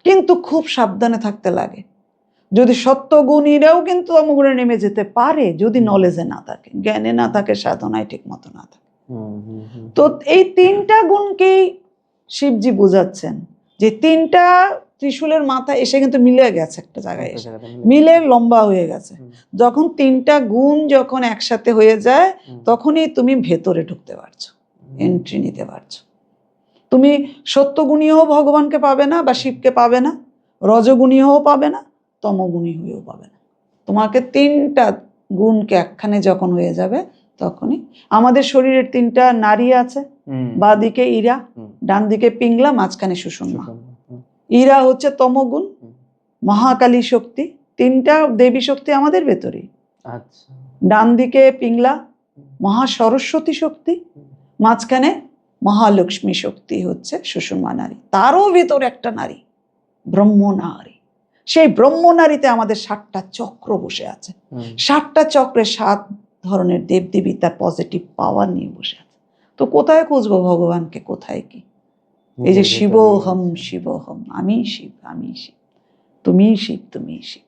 কিন্তু খুব সাবধানে থাকতে লাগে। যদি সত্যগুণীরাও কিন্তু তমগুণে নেমে যেতে পারে যদি নলেজে না থাকে, জ্ঞানে না থাকে, সাধনায় ঠিক মতো না থাকে। তো এই তিনটা গুণকেই শিবজি বোঝাচ্ছেন যে তিনটা ত্রিশূলের মাথা এসে কিন্তু মিলে গেছে একটা জায়গায়, এসে মিলে লম্বা হয়ে গেছে। যখন তিনটা গুণ যখন একসাথে হয়ে যায় তখনই তুমি ভেতরে ঢুকতে পারছো, এন্ট্রি নিতে পারছো। তুমি সত্যগুণীও ভগবানকে পাবে না বা শিবকে পাবে না, রজগুণীও পাবে না, তমগুণী হয়েও পাবে না। তোমাকে তিনটা গুণকে একখানে যখন হয়ে যাবে তখনই। আমাদের শরীরের তিনটা নারী আছে, বাঁ দিকে ইরা, ডান দিকে পিংলা, মাঝখানে সুষুম্না। ইরা হচ্ছে তমগুণ, মহাকালী শক্তি, তিনটা দেবী শক্তি আমাদের ভেতরেই। ডান দিকে পিংলা মহা সরস্বতী শক্তি, মাঝখানে মহালক্ষ্মী শক্তি হচ্ছে সুষুম্না নারী। তারও ভিতর একটা নারী ব্রহ্ম নারী। সেই ব্রহ্ম নারীতে আমাদের 7টা চক্র বসে আছে। 7টা চক্রে 7 ধরনের দেবদেবী তার পজিটিভ পাওয়ার নিয়ে বসে আছে। তো কোথায় খুঁজবো ভগবানকে, কোথায় কি? এই যে শিবোহম শিবোহম, আমি শিব, আমি শিব, তুমি শিব, তুমি শিব।